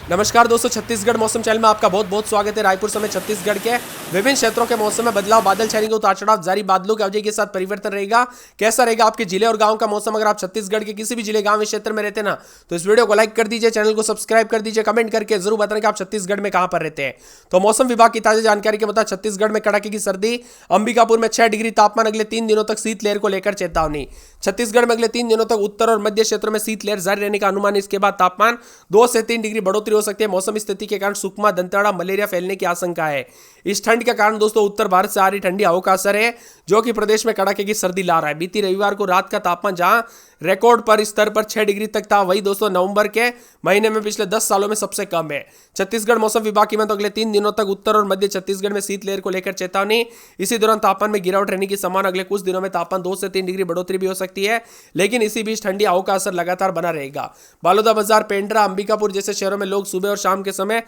नमस्कार दोस्तों, छत्तीसगढ़ मौसम चैनल में आपका बहुत बहुत स्वागत है। रायपुर समेत छत्तीसगढ़ के विभिन्न क्षेत्रों के मौसम में बदलाव, बादल छाएंगे, उतार चढ़ाव जारी, बादलों की अवधि के साथ परिवर्तन रहेगा। कैसा रहेगा आपके जिले और गांव का मौसम? अगर आप छत्तीसगढ़ के किसी भी जिले, गांव या क्षेत्र में रहते हैं ना, तो इस वीडियो को लाइक कर दीजिए, चैनल को सब्सक्राइब कर दीजिए, कमेंट करके जरूर बताएं कि आप छत्तीसगढ़ में कहां पर रहते हैं। तो मौसम विभाग की ताजा जानकारी के मुताबिक छत्तीसगढ़ में कड़ाके की सर्दी, अंबिकापुर में 6 डिग्री तापमान, अगले 3 दिनों तक शीतलहर को लेकर चेतावनी। छत्तीसगढ़ में अगले 3 दिनों तक उत्तर और मध्य क्षेत्रों में शीतलहर जारी रहने का अनुमान। इसके बाद तापमान 2 से 3 डिग्री बढ़ोतरी हो सकती है। मौसम स्थिति के कारण सुकमा, दंतेवाड़ा, मलेरिया फैलने की आशंका है। इस ठंड के कारण दोस्तों उत्तर भारत से आ रही ठंडी हवा का असर है, जो कि प्रदेश में कड़ाके की सर्दी ला रहा है। बीती रविवार को रात का तापमान जहां रिकॉर्ड पर स्तर पर 6 डिग्री तक था, वही दोस्तों नवंबर के महीने में पिछले 10 सालों में सबसे कम है। छत्तीसगढ़ मौसम विभाग की तो अगले 3 दिनों तक उत्तर और मध्य छत्तीसगढ़ में शीतलहर को लेकर चेतावनी। इसी दौरान तापमान में गिरावट रहने की संभावना। अगले कुछ दिनों में तापमान 2 से 3 डिग्री बढ़ोतरी भी हो सकती है, लेकिन इसी बीच ठंडी हवा का असर लगातार बना रहेगा। बालोदाबाजार, पेंड्रा, अंबिकापुर जैसे शहरों में लोग सुबह और शाम के समय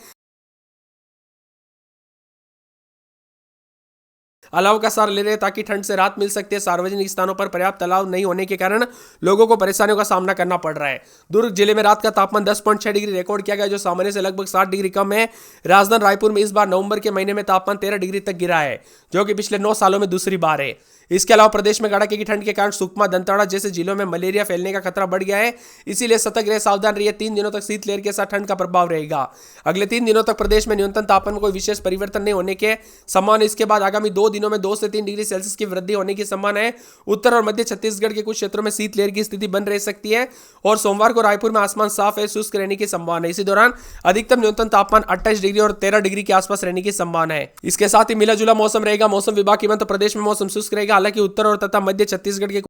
अलाव का सहारा ले रहे हैं, ताकि ठंड से राहत मिल सकती है। सार्वजनिक स्थानों पर पर्याप्त अलाव नहीं होने के कारण लोगों को परेशानियों का सामना करना पड़ रहा है। दुर्ग जिले में रात का तापमान 10.6 डिग्री रिकॉर्ड किया गया, जो सामान्य से लगभग 7 डिग्री कम है। राजधानी रायपुर में इस बार नवंबर के महीने में तापमान 13 डिग्री तक गिरा है, जो कि पिछले 9 सालों में दूसरी बार है। इसके अलावा प्रदेश में कड़ाके की ठंड के कारण सुकमा, दंतेवाड़ा जैसे जिलों में मलेरिया फैलने का खतरा बढ़ गया है। इसीलिए सतर्क रहे, सावधान रहिए। 3 दिनों तक शीतलहर के साथ ठंड का प्रभाव रहेगा। अगले 3 दिनों तक प्रदेश में न्यूनतम तापमान में कोई विशेष परिवर्तन नहीं होने के संभावना। इसके बाद आगामी 2 दिनों में 2 से 3 डिग्री सेल्सियस की वृद्धि होने की संभावना है। उत्तर और मध्य छत्तीसगढ़ के कुछ क्षेत्रों में शीतलहर की स्थिति बन रह सकती है, और सोमवार को रायपुर में आसमान साफ है, शुष्क रहने की संभावना है। इसी दौरान अधिकतम न्यूनतम तापमान 28 डिग्री और 13 डिग्री के आसपास रहने की संभावना है। इसके साथ ही मिला जुला मौसम रहेगा। मौसम विभाग की मध्य प्रदेश में मौसम शुष्क रहेगा, हालांकि उत्तर और तथा मध्य छत्तीसगढ़ के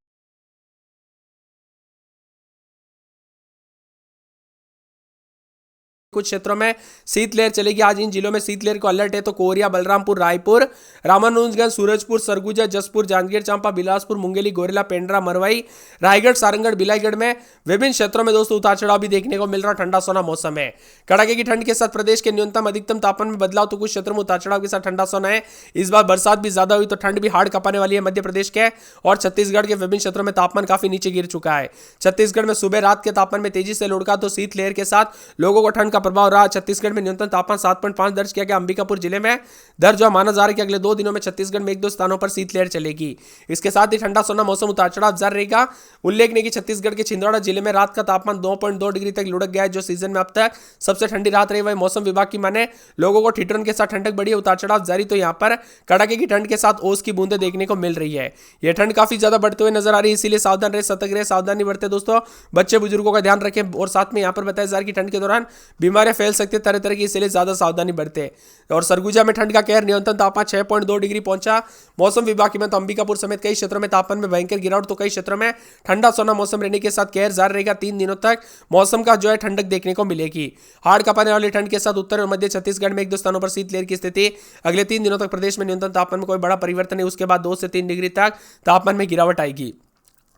कुछ क्षेत्रों में शीतलहर चलेगी। आज इन जिलों में शीतलहर को अलर्ट है। तो कोरिया, बलरामपुर, रायपुर, रामानुजगंज, सूरजपुर, सरगुजा, जसपुर, जांजगीर चांपा, बिलासपुर, मुंगेली, गोरेला, पेंड्रा, मरवाई, रायगढ़, सारंगढ़, बिलाईगढ़ में विभिन्न क्षेत्रों में दोस्तों उतार चढ़ाव भी देखने को मिल रहा। ठंडा सोना मौसम है। कड़ाके की ठंड के साथ प्रदेश के न्यूनतम अधिकतम तापमान में बदलाव, तो कुछ क्षेत्रों में उतार चढ़ाव के साथ ठंडा सोना है। इस बार बरसात भी ज्यादा हुई तो ठंड भी हाड़ कपाने वाली है। मध्य प्रदेश के और छत्तीसगढ़ के विभिन्न क्षेत्रों में तापमान काफी नीचे गिर चुका है। छत्तीसगढ़ में सुबह रात के तापमान में तेजी से लुढ़का, तो शीतलहर के साथ लोगों को ठंड का प्रभाव रहा। छत्तीसगढ़ में न्यूनतम तापमान 7.5 दर्ज किया गया। अंबिकापुर जिले में दर्ज हुआ। माना जा रहा है कि अगले 2 दिनों में छत्तीसगढ़ में 1-2 स्थानों पर शीतलहर चलेगी। इसके साथ ही ठंडा सोना मौसम, उतार चढ़ाव जारी रहेगा। उल्लेखनीय कि छत्तीसगढ़ के छिंदवाड़ा जिले में रात का तापमान 2.2 डिग्री तक लुढ़क गया है, जो सीजन में अब तक सबसे ठंडी रात रही। वही मौसम विभाग की माने लोगों को ठिठुरन के साथ ठंडक बढ़ी है, उतार चढ़ाव जारी। तो यहाँ पर कड़ाके की ठंड के साथ ओस की बूंदें देखने को मिल रही है। यह ठंड काफी ज्यादा बढ़ते हुए नजर आ रही है, इसीलिए सावधान रहे, सतर्क रहे, सावधानी बरते दोस्तों। बच्चे बुजुर्गों का ध्यान रखें, और साथ में यहाँ पर बताया जा रहा है कि ठंड के दौरान बीमारियां फैल सकती है तरह तरह की, इसलिए ज्यादा सावधानी बरते। और सरगुजा में ठंड का कहर, न्यूनतम तापमान 6.2 डिग्री पहुंचा। मौसम विभाग की तो अंबिकापुर समेत कई क्षेत्रों में तापमान में भयंकर गिरावट, तो कई क्षेत्रों में ठंडा सोना मौसम रहने के साथ कहर जारी रहेगा। 3 दिनों तक मौसम का जो है ठंडक देखने को मिलेगी। हाड़ कपाने वाली ठंड के साथ उत्तर और मध्य छत्तीसगढ़ में 1-2 स्थानों पर शीतलहर की स्थिति। अगले 3 दिनों तक प्रदेश में न्यूनतम तापमान में कोई बड़ा परिवर्तन नहीं। उसके बाद 2 से 3 डिग्री तक तापमान में गिरावट आएगी।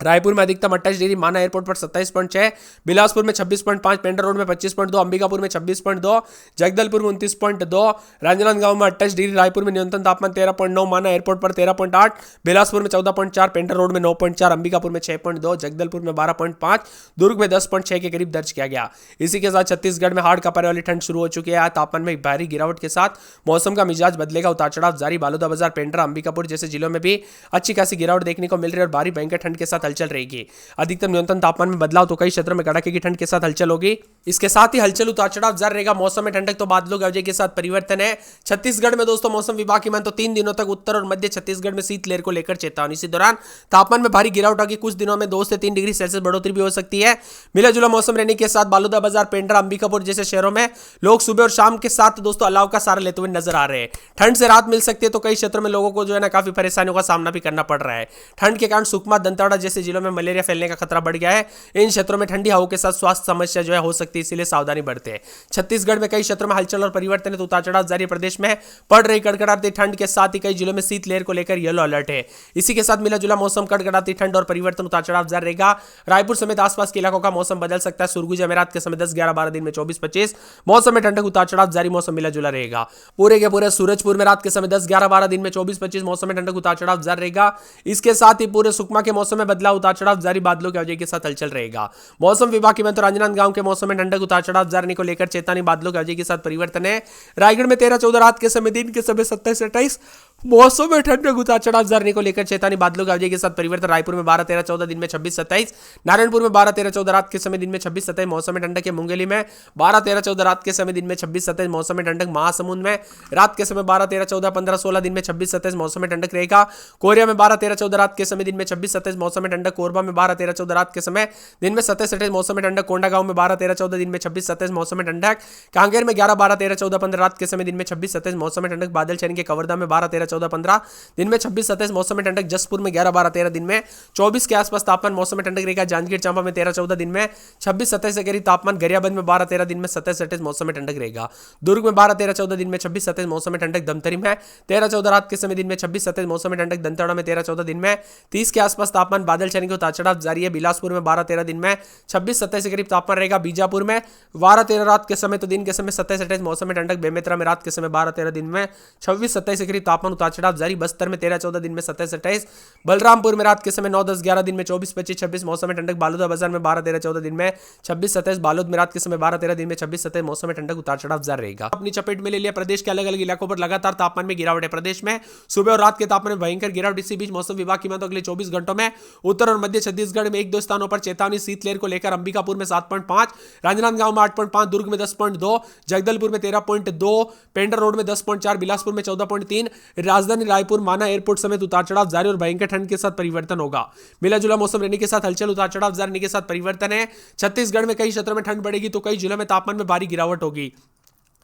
रायपुर में अधिकतम 28 डिग्री, माना एयरपोर्ट पर 27.6, बिलासपुर में 26.5, पेंड्रा रोड में 25.2, अंबिकापुर में 26.2, जगदलपुर में 29.2, राजनांदगांव में 28 डिग्री, रायपुर में न्यूनतम तापमान 13.9, माना एयरपोर्ट पर 13.8, बिलासपुर में 14.4, पेंड्रा रोड में 9.4, अंबिकापुर में 6.2, जगदलपुर में 12.5, दुर्ग में 10.6 के करीब दर्ज किया गया। इसी के साथ छत्तीसगढ़ में हाड़ कपाने वाली ठंड शुरू हो चुकी है। आज तापमान में एक भारी गिरावट के साथ मौसम का मिजाज बदलेगा, उतार चढ़ाव जारी। बालोदाबाजार, पेंड्रा, अंबिकापुर जैसे जिलों में भी अच्छी खासी गिरावट देखने को मिल रही है, और भारी भयंकर ठंड के साथ हलचल रहेगी। अधिकतम न्यूनतम तापमान में बदलाव, तो कई क्षेत्रों में कड़ाके की ठंड के साथ हलचल होगी। इसके साथ ही हलचल, उतार चढ़ाव जारी रहेगा। मौसम में ठंडक तो बादलों की वजह के साथ परिवर्तन है। छत्तीसगढ़ में दोस्तों मौसम विभाग की मान तो 3 दिनों तक उत्तर और मध्य छत्तीसगढ़ में शीतलहर को लेकर चेतावनी। इसी दौरान तापमान में भारी गिरावट होगी। कुछ दिनों में 2 से 3 डिग्री सेल्सियस बढ़ोतरी भी हो सकती है। मिला जुला मौसम रहने के साथ बालोदाबाजार, पेंड्रा, अंबिकापुर जैसे शहरों में लोग सुबह और शाम के साथ दोस्तों अलाव का सहारा लेते हुए नजर आ रहे हैं। ठंड से राहत मिल सकती है, तो कई क्षेत्रों में लोगों को जो है ना काफी परेशानियों का सामना भी करना पड़ रहा है। ठंड के कारण सुकमा, दंतेवाड़ा जैसे जिलों में मलेरिया फैलने का खतरा बढ़ गया है। इन क्षेत्रों में ठंडी हवा के साथ स्वास्थ्य समस्या जो है हो सकती है, इसीलिए सावधानी बरते। छत्तीसगढ़ में कई क्षेत्रों में हलचल और परिवर्तन है, तो उतार चढ़ाव जारी। प्रदेश में पड़ रही कड़कड़ाती ठंड के साथ ही कई जिलों में शीतलहर को लेकर येलो अलर्ट है। इसी के साथ मिला जुला मौसम, कड़कड़ाती ठंड और परिवर्तन, उतार चढ़ाव जारी रहेगा। रायपुर समेत आसपास के इलाकों का मौसम बदल सकता है। सुरगुजा में रात के समय 10-11-12, दिन में 24-25 मौसम में ठंडक, उतार चढ़ाव जारी। मौसम मिला जुला रहेगा। पूरे के पूरे सूरजपुर में रात के समय 10-11-12, दिन में 24-25 मौसम में ठंडक, उतार चढ़ाव जारी रहेगा। इसके साथ ही पूरे सुकमा के मौसम में बदलाव बदलाव उतार चढ़ाव जारी, बादलों की आवाजाही के साथ हलचल रहेगा। मौसम विभाग की मैं तो राजनांदगांव के मौसम में ठंडक, उतार चढ़ाव जारी को लेकर चेतावनी, बादलों की आवाजाही के साथ परिवर्तन है। रायगढ़ में 13-14 रात के समय, दिन के समय 27-28 मौसम में ठंडक, उतार चढ़ाव जारी को लेकर चेतावनी, बादलों की आवाजाही के साथ परिवर्तन। रायपुर में 12-13-14 दिन में 26-27, नारायणपुर में 12-13-14 रात के समय, दिन में 26-27 मौसम में ठंडक है। मुंगेली में 12-13-14 रात के समय, दिन में 26-27 मौसम में ठंडक। महासमुंद में रात के समय 12-13-14, 15-16 दिन में 26-27 मौसम में ठंडक रहेगा। कोरिया में 12-13-14 रात के समय, दिन में 26-27 मौसम में ठंडक। कोरबा में 12-13-14 रात के समय, दिन में 27-28 मौसम में ठंडक। कोंडागांव में 12-13-14 दिन में 26-27 मौसम में ठंडक। कांकेर में 11-12-13-14 15 रात के समय, दिन में 26-27 मौसम में ठंडक। बादल छाएंगे। कवर्धा में 12-13-14 15 दिन में 26-27 मौसम में ठंडक। जसपुर में 11-12-13 दिन में 24 के आसपास तापमान, मौसम में ठंडक रहेगा। जांजगीर चांपा में 13-14 दिन में 26-27 के करीब तापमान। गरियाबंद में 12-13 दिन में 27-28 मौसम में ठंडक रहेगा। दुर्ग में 12-13-14 दिन में 26-27 मौसम में ठंडक। धमतरी में 13-14 रात के समय, दिन में 26-27 मौसम में ठंडक। दंतेवाड़ा में 13-14 दिन में 30 के आसपास तापमान। बादल छाएंगे, उतार चढ़ाव जारी है। बिलासपुर में 12-13 दिन में 26-27 के करीब तापमान रहेगा। बीजापुर में 12-13 रात के समय, तो दिन के समय 27-28 मौसम में ठंडक। बेमेतरा में रात के समय 12-13 दिन में 26-27 के करीब तापमान, उतार चढ़ाव जारी। बस्तर में 13-14 दिन में 27-28। बलरामपुर में रात के समय 9-10-11 दिन में 24-25-26 मौसम में ठंडक। बालोद बाजार में 12-13-14 दिन में 26-27। बालोद में रात के समय 12-13 दिन में 26-27 मौसम में ठंडक, उतार चढ़ाव जारी रहेगा। अपनी चपेट में ले लिया प्रदेश के अलग अलग इलाकों पर लगातार तापमान में गिरावट है। प्रदेश में सुबह और रात के तापमान में भयंकर गिरावट। इसी बीच मौसम विभाग की माने तो अगले 24 घंटों में उत्तर और मध्य छत्तीसगढ़ में 1-2 स्थानों पर चेतावनी। शीतलहर को लेकर अंबिकापुर में 7.5, राजनांदगांव में 8.5, दुर्ग में 10.2, जगदलपुर में 13.2, पेंड्रा रोड में 10.4, बिलासपुर में 14.3, राजधानी रायपुर माना एयरपोर्ट समेत उतार चढ़ाव जारी और भयंकर ठंड के साथ परिवर्तन होगा। मिला जुला मौसम रहने के साथ हलचल, उतार चढ़ाव जारी के साथ परिवर्तन है। छत्तीसगढ़ में कई क्षेत्रों में ठंड बढ़ेगी तो कई जिलों में तापमान में भारी गिरावट होगी।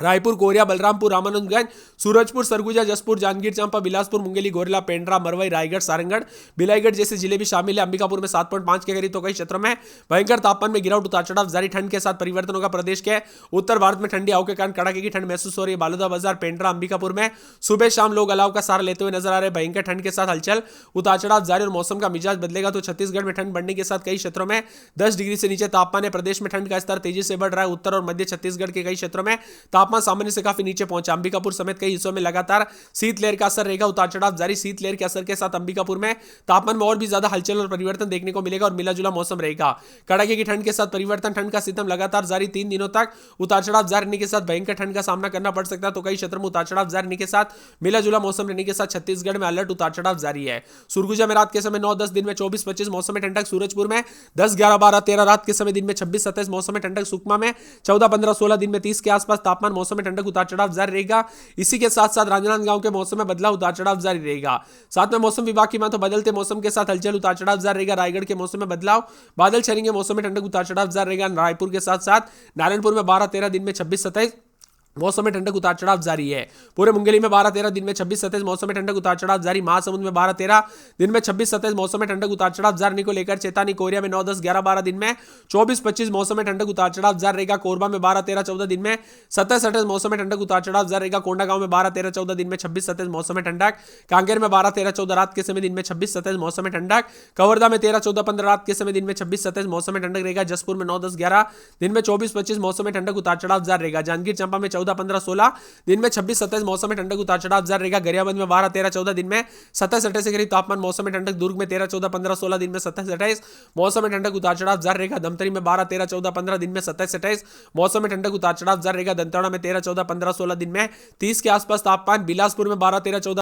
रायपुर, कोरिया, बलरामपुर, रामानुजगंज, सूरजपुर, सरगुजा, जसपुर, जांजगीर चांपा, बिलासपुर, मुंगेली, गोरेला, पेंड्रा, मरवाई, रायगढ़, सारंगढ़, बिलाईगढ़ जैसे जिले भी शामिल है। अंबिकापुर में 7.5 के करीब तो कई क्षेत्रों में भयंकर तापमान में गिरावट, उतार चढ़ाव जारी। ठंड के साथ परिवर्तन होगा। प्रदेश के उत्तर भारत में ठंडी हवाओं के कारण कड़ाके की ठंड महसूस हो रही है। बालोदा बाजार, पेंड्रा, अंबिकापुर में सुबह शाम लोग अलाव का सहारा लेते हुए नजर आ रहे हैं। भयंकर ठंड के साथ हलचल, उतार चढ़ाव जारी और मौसम का मिजाज बदलेगा तो छत्तीसगढ़ में ठंड बढ़ने के साथ कई क्षेत्रों में 10 डिग्री से नीचे तापमान है। प्रदेश में ठंड का स्तर तेजी से बढ़ रहा है। उत्तर और मध्य छत्तीसगढ़ के कई क्षेत्रों में तापमान सामान्य से काफी नीचे पहुंचा। अंबिकापुर समेत कई हिस्सों में लगातार शीतलहर का असर रहेगा। उतार चढ़ाव जारी। शीतलहर के असर के साथ अंबिकापुर में तापमान में और भी ज्यादा हलचल और परिवर्तन देखने को मिलेगा और मिला जुला मौसम रहेगा। कड़ाके की ठंड के साथ परिवर्तन, ठंड का सितम लगातार जारी 3 दिनों तक। उतार चढ़ाव जारी रहने के साथ भयंकर ठंड का सामना करना पड़ सकता है तो कई क्षेत्रों में उतार चढ़ाव जारी रहने के साथ मिला जुला मौसम रहने के साथ छत्तीसगढ़ में अलर्ट, उतार चढ़ाव जारी है। सुरगुजा में रात के समय 9-10 दिन में 24-25 मौसम में ठंडक। सूरजपुर में 10-11-12-13 रात के समय, दिन में 26-27 मौसम में ठंडक। सुकमा में 14-15-16 दिन में 30 के आसपास तापमान, मौसम में ठंडक, उतार चढ़ाव जारी रहेगा। इसी के साथ साथ राजनांदगांव के मौसम में बदलाव, उतार चढ़ाव जारी रहेगा। साथ में मौसम विभाग की माने तो बदलते मौसम के साथ हलचल, उतार चढ़ाव जारी रहेगा। रायगढ़ के मौसम में बदलाव, बादल छाएंगे, मौसम में ठंडक, उतार चढ़ाव जारी रहेगा। रायपुर के साथ साथ नारायणपुर में 12-13 दिन में 26-27 मौसम में ठंडक, उतार चढ़ाव जारी है। पूरे मुंगेली में 12-13 दिन में 26-27 मौसम में ठंडक, उतार चढ़ाव जारी। महासमुंद में 12-13 दिन में 26-27 मौसम में ठंडक, उतार चढ़ाव जारी को लेकर चेतावनी। कोरिया में 9-10-11-12 दिन में 24-25 मौसम में ठंडक, उतार चढ़ाव जारी रहेगा। कोरबा में 12-13-14 दिन में 27-28 मौसम में ठंडक, उतार चढ़ाव जारी रहेगा। कोंडागांव में 12-13-14 दिन में 26-27 मौसम में ठंडक। कांकेर में 12-13-14 रात के समय, दिन में 26-27 मौसम में ठंडक। कवर्धा में 13-14-15 रात के समय, दिन में 26-27 मौसम में ठंडक रहेगा। जसपुर में 9-10-11 दिन में 24-25 मौसम में ठंडक, उतार चढ़ाव जारी रहेगा। जांजगीर चांपा में 14-15-16 दिन में 26-27 मौसम में ठंडक, उतार चढ़ाव जारी रहेगा। गरियाबंद में 12-13-14 दिन में 27-28 के करीब तापमान, मौसम में ठंडक। दुर्ग में 13-14-15-16 दिन में 27-28 मौसम में ठंडक, उतार चढ़ाव जारी रहेगा। धमतरी में 12-13-14-15 दिन में 27-28 मौसम में ठंडक, उतार चढ़ाव जारी रहेगा। दंतेवाड़ा में 13-14-15-16 दिन में 30 के आसपास तापमान। बिलासपुर में 12-13-14